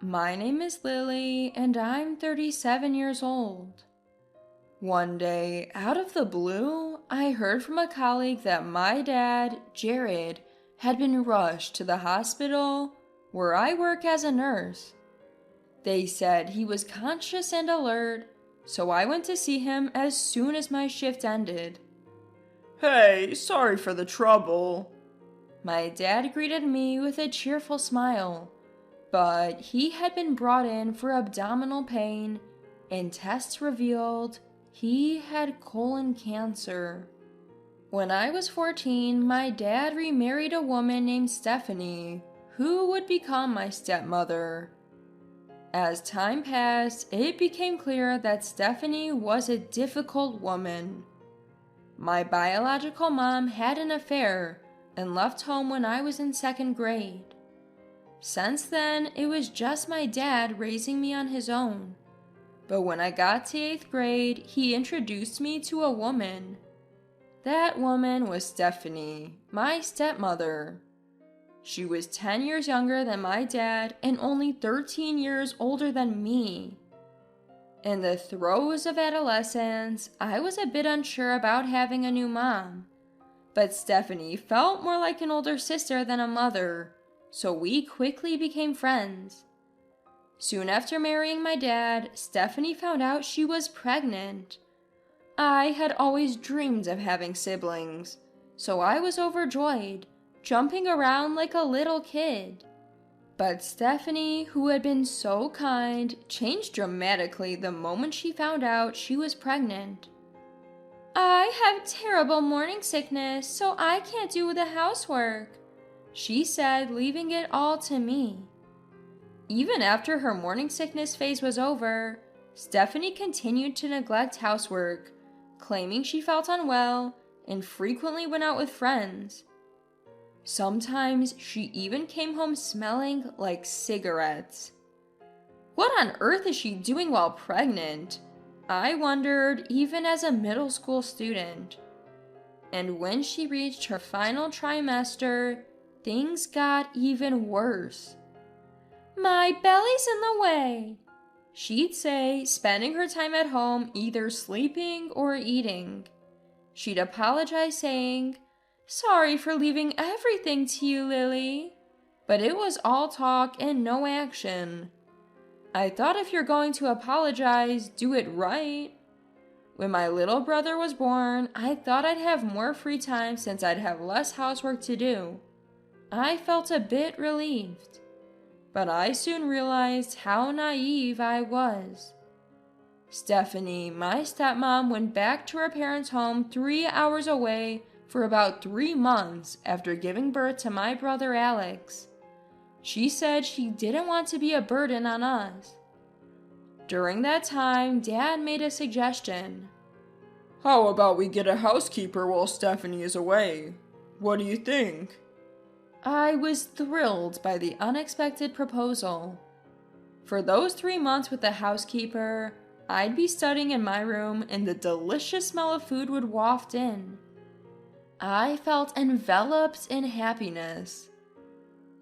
My name is Lily, and I'm 37 years old. One day, out of the blue, I heard from a colleague that my dad, Jared, had been rushed to the hospital where I work as a nurse. They said he was conscious and alert, so I went to see him as soon as my shift ended. Hey, sorry for the trouble. My dad greeted me with a cheerful smile, but he had been brought in for abdominal pain, and tests revealed he had colon cancer. When I was 14, my dad remarried a woman named Stephanie, who would become my stepmother. As time passed, it became clear that Stephanie was a difficult woman. My biological mom had an affair and left home when I was in 2nd grade. Since then, it was just my dad raising me on his own. But when I got to 8th grade, he introduced me to a woman. That woman was Stephanie, my stepmother. She was 10 years younger than my dad and only 13 years older than me. In the throes of adolescence, I was a bit unsure about having a new mom, but Stephanie felt more like an older sister than a mother, so we quickly became friends. Soon after marrying my dad, Stephanie found out she was pregnant. I had always dreamed of having siblings, so I was overjoyed, jumping around like a little kid. But Stephanie, who had been so kind, changed dramatically the moment she found out she was pregnant. "I have terrible morning sickness, so I can't do the housework," she said, leaving it all to me. Even after her morning sickness phase was over, Stephanie continued to neglect housework, claiming she felt unwell and frequently went out with friends. Sometimes she even came home smelling like cigarettes. What on earth is she doing while pregnant? I wondered, even as a middle school student. And when she reached her final trimester, things got even worse. "My belly's in the way," she'd say, spending her time at home either sleeping or eating. She'd apologize, saying, "Sorry for leaving everything to you, Lily." But it was all talk and no action. I thought if you're going to apologize, do it right. When my little brother was born, I thought I'd have more free time since I'd have less housework to do. I felt a bit relieved. But I soon realized how naive I was. Stephanie, my stepmom, went back to her parents' home 3 hours away for about 3 months after giving birth to my brother Alex. She said she didn't want to be a burden on us. During that time, Dad made a suggestion. How about we get a housekeeper while Stephanie is away? What do you think? I was thrilled by the unexpected proposal. For those 3 months with the housekeeper, I'd be studying in my room and the delicious smell of food would waft in. I felt enveloped in happiness.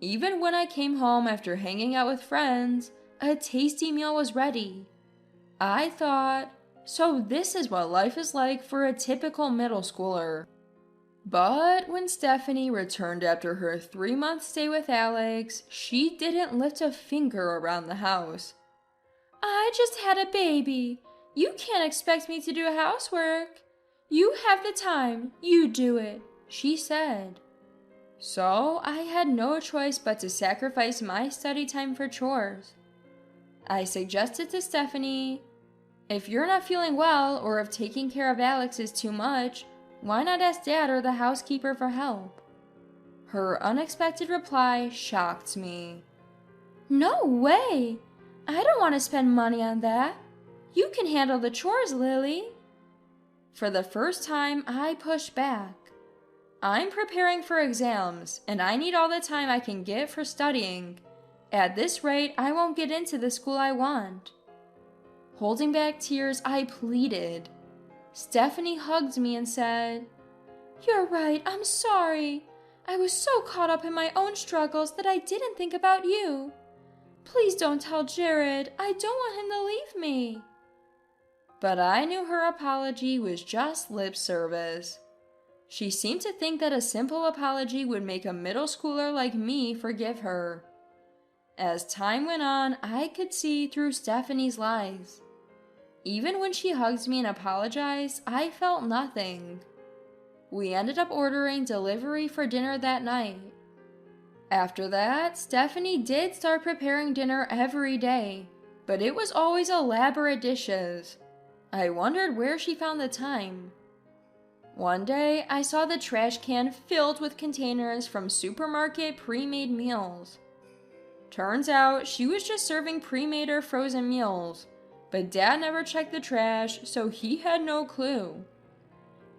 Even when I came home after hanging out with friends, a tasty meal was ready. I thought, so this is what life is like for a typical middle schooler. But when Stephanie returned after her 3-month stay with Alex, she didn't lift a finger around the house. "I just had a baby. You can't expect me to do housework. You have the time, you do it," she said. So I had no choice but to sacrifice my study time for chores. I suggested to Stephanie, "If you're not feeling well or if taking care of Alex is too much, why not ask Dad or the housekeeper for help?" Her unexpected reply shocked me. "No way! I don't want to spend money on that. You can handle the chores, Lily." For the first time, I pushed back. I'm preparing for exams, and I need all the time I can get for studying. At this rate, I won't get into the school I want. Holding back tears, I pleaded. Stephanie hugged me and said, "You're right, I'm sorry. I was so caught up in my own struggles that I didn't think about you. Please don't tell Jared. I don't want him to leave me. But I knew her apology was just lip service. She seemed to think that a simple apology would make a middle schooler like me forgive her. As time went on, I could see through Stephanie's lies. Even when she hugged me and apologized, I felt nothing. We ended up ordering delivery for dinner that night. After that, Stephanie did start preparing dinner every day, but it was always elaborate dishes. I wondered where she found the time. One day, I saw the trash can filled with containers from supermarket pre-made meals. Turns out, she was just serving pre-made or frozen meals, but Dad never checked the trash, so he had no clue.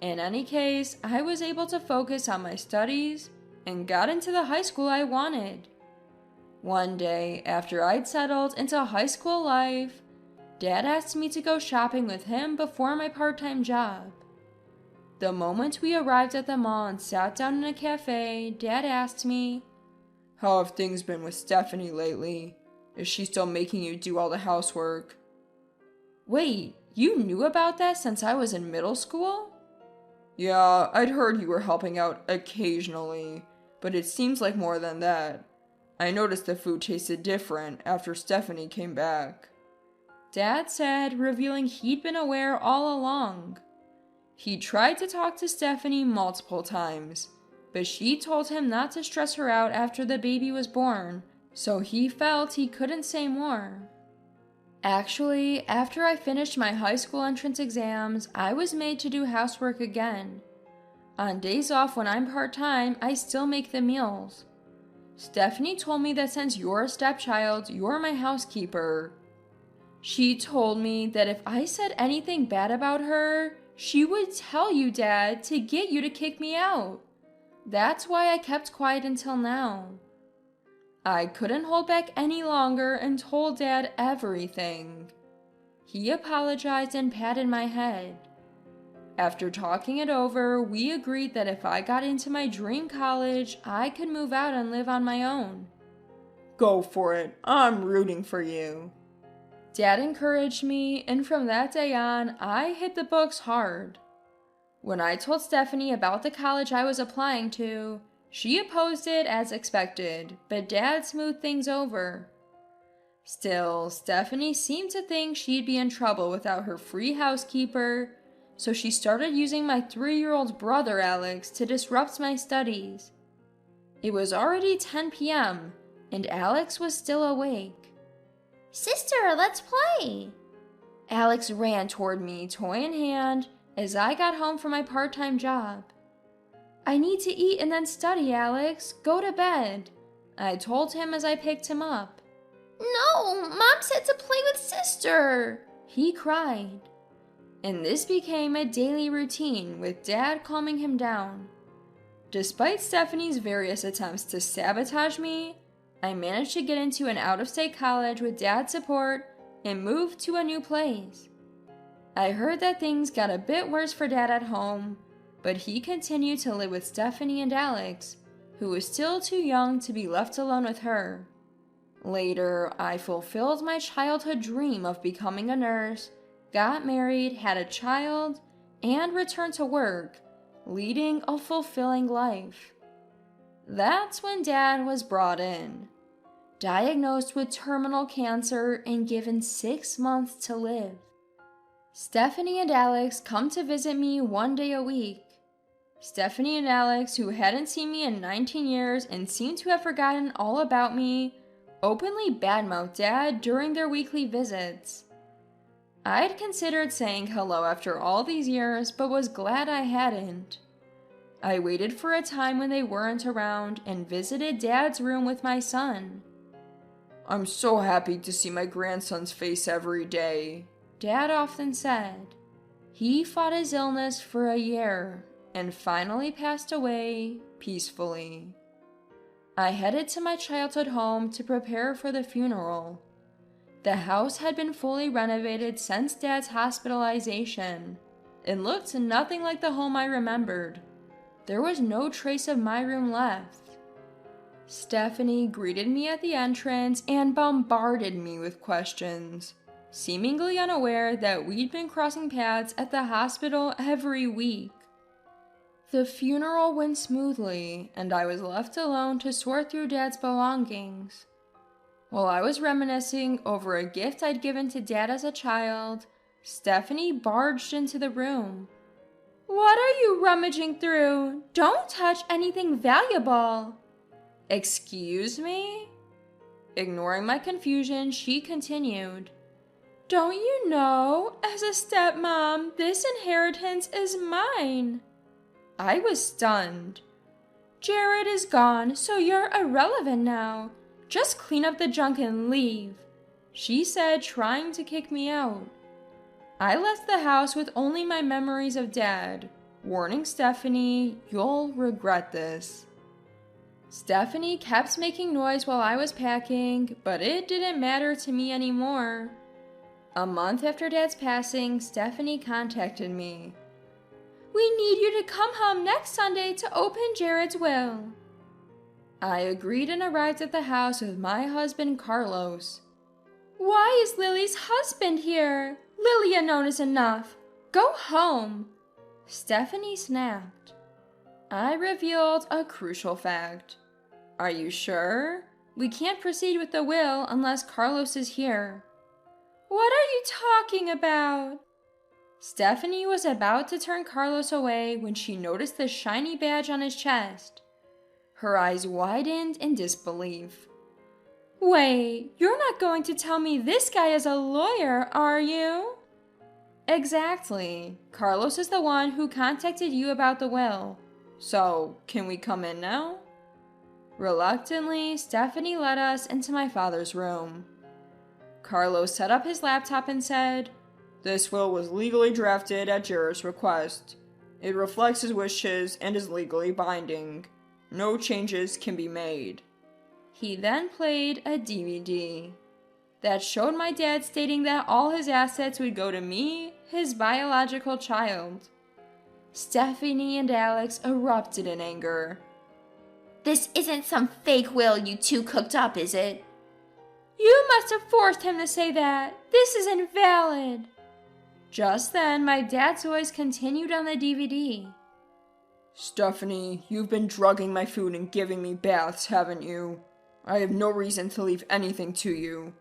In any case, I was able to focus on my studies and got into the high school I wanted. One day, after I'd settled into high school life, Dad asked me to go shopping with him before my part-time job. The moment we arrived at the mall and sat down in a cafe, Dad asked me, "How have things been with Stephanie lately? Is she still making you do all the housework?" Wait, you knew about that since I was in middle school? Yeah, I'd heard you were helping out occasionally, but it seems like more than that. I noticed the food tasted different after Stephanie came back. Dad said, revealing he'd been aware all along. He tried to talk to Stephanie multiple times, but she told him not to stress her out after the baby was born, so he felt he couldn't say more. Actually, after I finished my high school entrance exams, I was made to do housework again. On days off when I'm part-time, I still make the meals. Stephanie told me that since you're a stepchild, you're my housekeeper. She told me that if I said anything bad about her, she would tell you, Dad, to get you to kick me out. That's why I kept quiet until now. I couldn't hold back any longer and told Dad everything. He apologized and patted my head. After talking it over, we agreed that if I got into my dream college, I could move out and live on my own. Go for it. I'm rooting for you. Dad encouraged me, and from that day on, I hit the books hard. When I told Stephanie about the college I was applying to, she opposed it as expected, but Dad smoothed things over. Still, Stephanie seemed to think she'd be in trouble without her free housekeeper, so she started using my 3-year-old brother Alex to disrupt my studies. It was already 10 p.m., and Alex was still awake. Sister, let's play! Alex ran toward me, toy in hand, as I got home from my part-time job. I need to eat and then study, Alex. Go to bed, I told him as I picked him up. No, Mom said to play with Sister, he cried. And this became a daily routine, with Dad calming him down. Despite Stephanie's various attempts to sabotage me, I managed to get into an out-of-state college with Dad's support and moved to a new place. I heard that things got a bit worse for Dad at home, but he continued to live with Stephanie and Alex, who was still too young to be left alone with her. Later, I fulfilled my childhood dream of becoming a nurse, got married, had a child, and returned to work, leading a fulfilling life. That's when Dad was brought in, diagnosed with terminal cancer and given 6 months to live. Stephanie and Alex come to visit me 1 day a week. Stephanie and Alex, who hadn't seen me in 19 years and seemed to have forgotten all about me, openly badmouthed Dad during their weekly visits. I'd considered saying hello after all these years, but was glad I hadn't. I waited for a time when they weren't around and visited Dad's room with my son. I'm so happy to see my grandson's face every day, Dad often said. He fought his illness for a year and finally passed away peacefully. I headed to my childhood home to prepare for the funeral. The house had been fully renovated since Dad's hospitalization and looked nothing like the home I remembered. There was no trace of my room left. Stephanie greeted me at the entrance and bombarded me with questions, seemingly unaware that we'd been crossing paths at the hospital every week. The funeral went smoothly, and I was left alone to sort through Dad's belongings. While I was reminiscing over a gift I'd given to Dad as a child, Stephanie barged into the room. "What are you rummaging through? Don't touch anything valuable." "Excuse me?" Ignoring my confusion, she continued. "Don't you know, as a stepmom, this inheritance is mine." I was stunned. "Jared is gone, so you're irrelevant now. Just clean up the junk and leave," she said, trying to kick me out. I left the house with only my memories of Dad, warning Stephanie, "You'll regret this." Stephanie kept making noise while I was packing, but it didn't matter to me anymore. A month after Dad's passing, Stephanie contacted me. "We need you to come home next Sunday to open Jared's will." I agreed and arrived at the house with my husband Carlos. "Why is Lily's husband here? Lily alone is enough. Go home," Stephanie snapped. I revealed a crucial fact. "Are you sure? We can't proceed with the will unless Carlos is here." "What are you talking about?" Stephanie was about to turn Carlos away when she noticed the shiny badge on his chest. Her eyes widened in disbelief. "Wait, you're not going to tell me this guy is a lawyer, are you?" "Exactly. Carlos is the one who contacted you about the will. So, can we come in now?" Reluctantly, Stephanie led us into my father's room. Carlos set up his laptop and said, "This will was legally drafted at Jared's request. It reflects his wishes and is legally binding. No changes can be made." He then played a DVD that showed my dad stating that all his assets would go to me, his biological child. Stephanie and Alex erupted in anger. This isn't some fake will you two cooked up, is it? "You must have forced him to say that. This is invalid." Just then, my dad's voice continued on the DVD. "Stephanie, you've been drugging my food and giving me baths, haven't you? I have no reason to leave anything to you.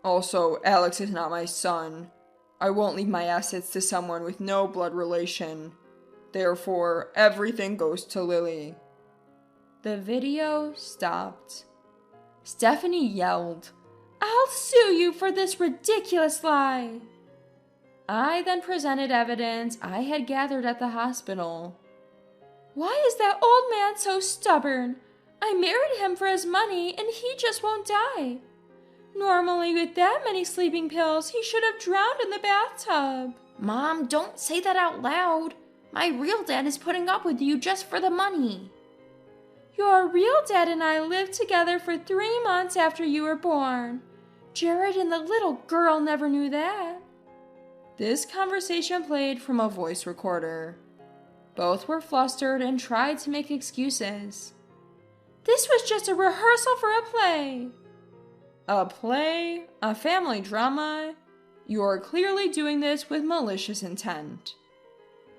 Also, Alex is not my son. I won't leave my assets to someone with no blood relation. Therefore, everything goes to Lily." The video stopped. Stephanie yelled, "I'll sue you for this ridiculous lie." I then presented evidence I had gathered at the hospital. "Why is that old man so stubborn? I married him for his money and he just won't die. Normally, with that many sleeping pills, he should have drowned in the bathtub." Mom, don't say that out loud. My real dad is putting up with you just for the money. "Your real dad and I lived together for 3 months after you were born. Jared and the little girl never knew that." This conversation played from a voice recorder. Both were flustered and tried to make excuses. "This was just a rehearsal for a play." "A play? A family drama? You are clearly doing this with malicious intent."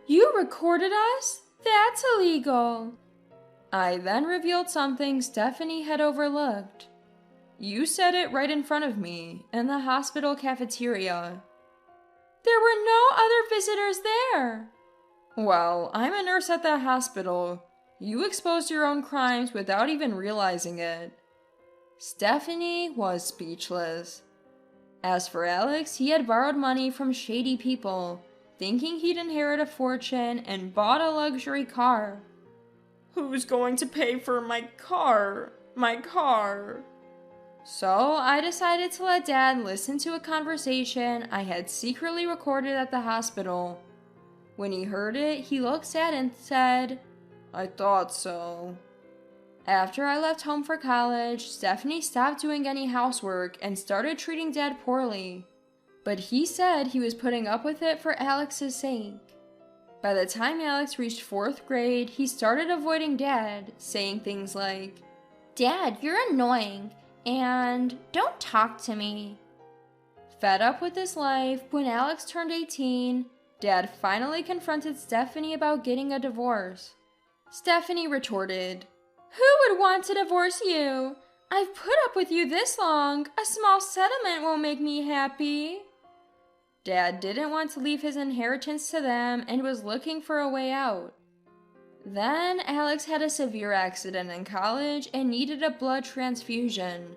"You recorded us? That's illegal." I then revealed something Stephanie had overlooked. "You said it right in front of me, in the hospital cafeteria." "There were no other visitors there." "Well, I'm a nurse at the hospital. You exposed your own crimes without even realizing it." Stephanie was speechless. As for Alex, he had borrowed money from shady people, thinking he'd inherit a fortune, and bought a luxury car. "Who's going to pay for my car? My car?" So I decided to let Dad listen to a conversation I had secretly recorded at the hospital. When he heard it, he looked sad and said, "I thought so." After I left home for college, Stephanie stopped doing any housework and started treating Dad poorly. But he said he was putting up with it for Alex's sake. By the time Alex reached 4th grade, he started avoiding Dad, saying things like, Dad, you're annoying, and don't talk to me. Fed up with his life, when Alex turned 18, Dad finally confronted Stephanie about getting a divorce. Stephanie retorted, "Who would want to divorce you? I've put up with you this long. A small settlement won't make me happy." Dad didn't want to leave his inheritance to them and was looking for a way out. Then Alex had a severe accident in college and needed a blood transfusion.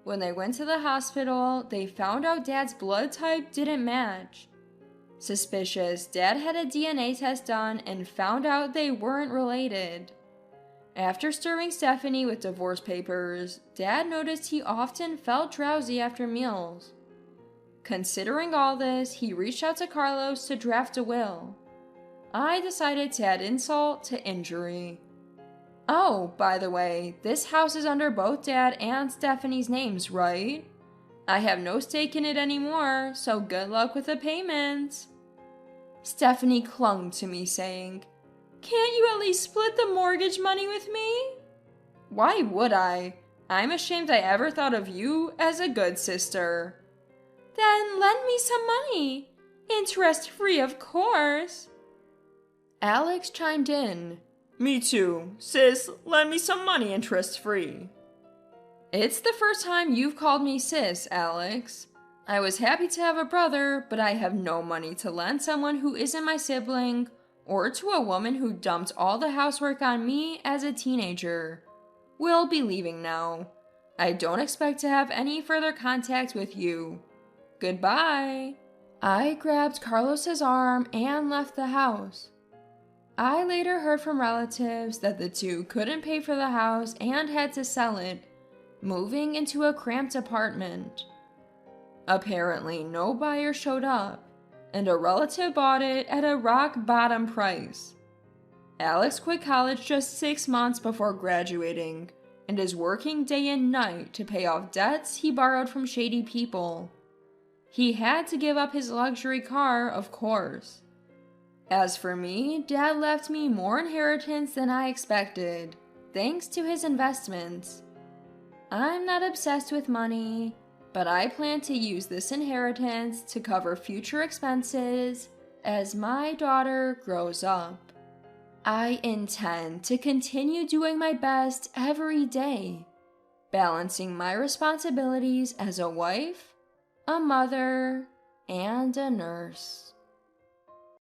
When they went to the hospital, they found out Dad's blood type didn't match. Suspicious, Dad had a DNA test done and found out they weren't related. After stirring Stephanie with divorce papers, Dad noticed he often felt drowsy after meals. Considering all this, he reached out to Carlos to draft a will. I decided to add insult to injury. Oh, by the way, this house is under both Dad and Stephanie's names, right? I have no stake in it anymore, so good luck with the payments. Stephanie clung to me, saying, "Can't you at least split the mortgage money with me?" Why would I? I'm ashamed I ever thought of you as a good sister. Then lend me some money. Interest-free, of course. Alex chimed in. Me too. Sis, lend me some money interest-free. It's the first time you've called me sis, Alex. I was happy to have a brother, but I have no money to lend someone who isn't my sibling, or to a woman who dumped all the housework on me as a teenager. We'll be leaving now. I don't expect to have any further contact with you. Goodbye. I grabbed Carlos's arm and left the house. I later heard from relatives that the two couldn't pay for the house and had to sell it, moving into a cramped apartment. Apparently, no buyer showed up, and a relative bought it at a rock-bottom price. Alex quit college just 6 months before graduating, and is working day and night to pay off debts he borrowed from shady people. He had to give up his luxury car, of course. As for me, Dad left me more inheritance than I expected, thanks to his investments. I'm not obsessed with money, but I plan to use this inheritance to cover future expenses as my daughter grows up. I intend to continue doing my best every day, balancing my responsibilities as a wife, a mother, and a nurse.